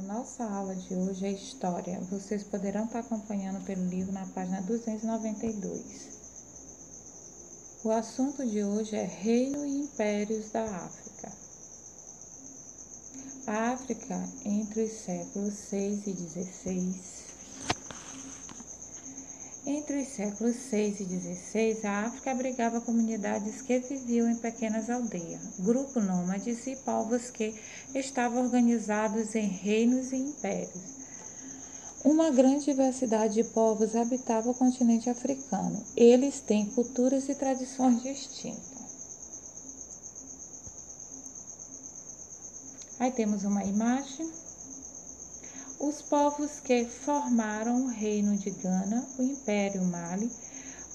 nossa aula de hoje é História. Vocês poderão estar acompanhando pelo livro na página 292. O assunto de hoje é Reino e Impérios da África. A África, entre os séculos 6 e 16. Entre os séculos 6 e 16, a África abrigava comunidades que viviam em pequenas aldeias, grupos nômades e povos que estavam organizados em reinos e impérios. Uma grande diversidade de povos habitava o continente africano. Eles têm culturas e tradições distintas. Aí temos uma imagem. Os povos que formaram o reino de Gana, o Império Mali,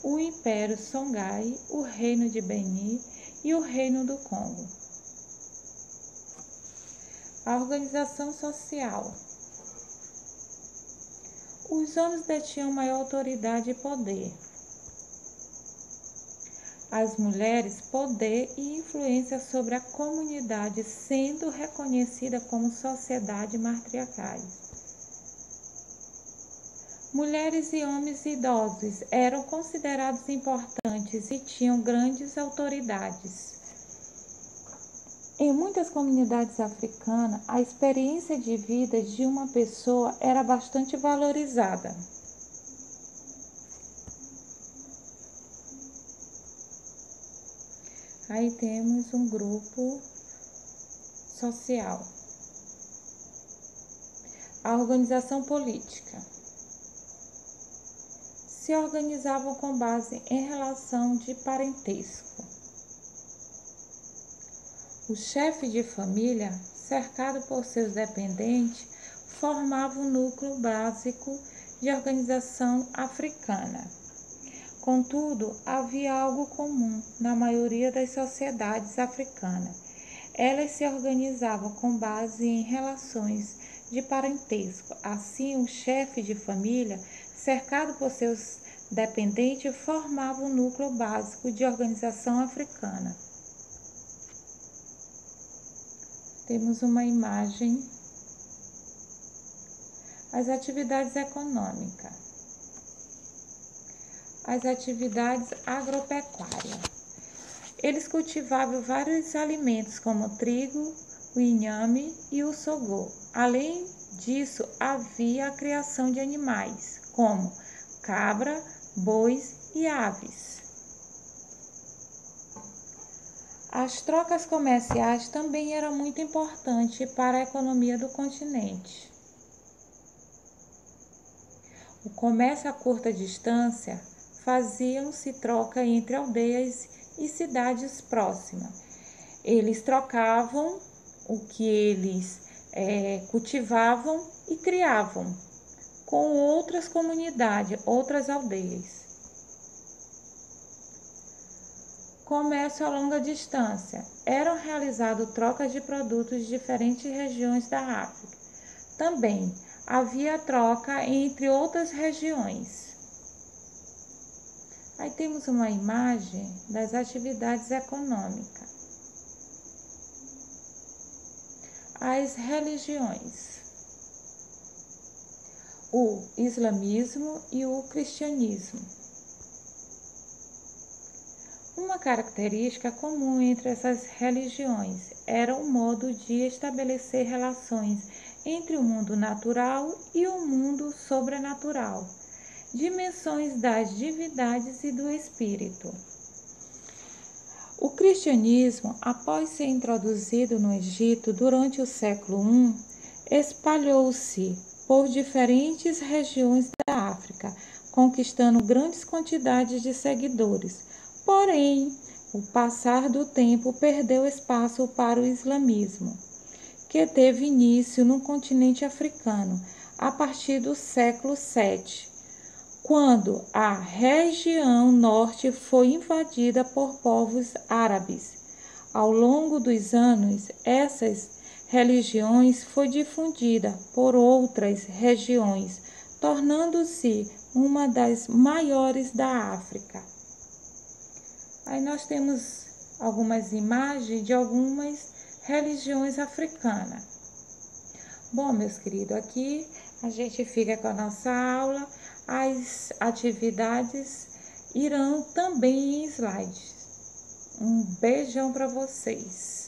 o Império Songhai, o reino de Benin e o reino do Congo. A organização social. Os homens detinham maior autoridade e poder. As mulheres, poder e influência sobre a comunidade, sendo reconhecida como sociedade matriarcais. Mulheres e homens idosos eram considerados importantes e tinham grandes autoridades. Em muitas comunidades africanas, a experiência de vida de uma pessoa era bastante valorizada. Aí temos um grupo social. A organização política. Se organizavam com base em relação de parentesco. O chefe de família, cercado por seus dependentes, formava um núcleo básico de organização africana. Contudo, havia algo comum na maioria das sociedades africanas. Elas se organizavam com base em relações de parentesco. Assim, o chefe de família, cercado por seus dependentes, formava um núcleo básico de organização africana. Temos uma imagem. As atividades econômicas. As atividades agropecuárias. Eles cultivavam vários alimentos como o trigo, o inhame e o sorgo. Além disso, havia a criação de animais, como cabra, bois e aves. As trocas comerciais também eram muito importantes para a economia do continente. O comércio a curta distância faziam-se troca entre aldeias e cidades próximas. Eles trocavam o que eles cultivavam e criavam com outras comunidades, outras aldeias. Comércio a longa distância. Eram realizadas trocas de produtos de diferentes regiões da África. Também havia troca entre outras regiões. Aí temos uma imagem das atividades econômicas. As religiões. O islamismo e o cristianismo. Uma característica comum entre essas religiões era o modo de estabelecer relações entre o mundo natural e o mundo sobrenatural, dimensões das divindades e do espírito. O cristianismo, após ser introduzido no Egito durante o século I, espalhou-se por diferentes regiões da África, conquistando grandes quantidades de seguidores. Porém, o passar do tempo perdeu espaço para o islamismo, que teve início no continente africano a partir do século VII, quando a região norte foi invadida por povos árabes. Ao longo dos anos, essas religiões foi difundida por outras regiões, tornando-se uma das maiores da África. Aí nós temos algumas imagens de algumas religiões africanas. Bom, meus queridos, aqui a gente fica com a nossa aula. As atividades irão também em slides. Um beijão para vocês.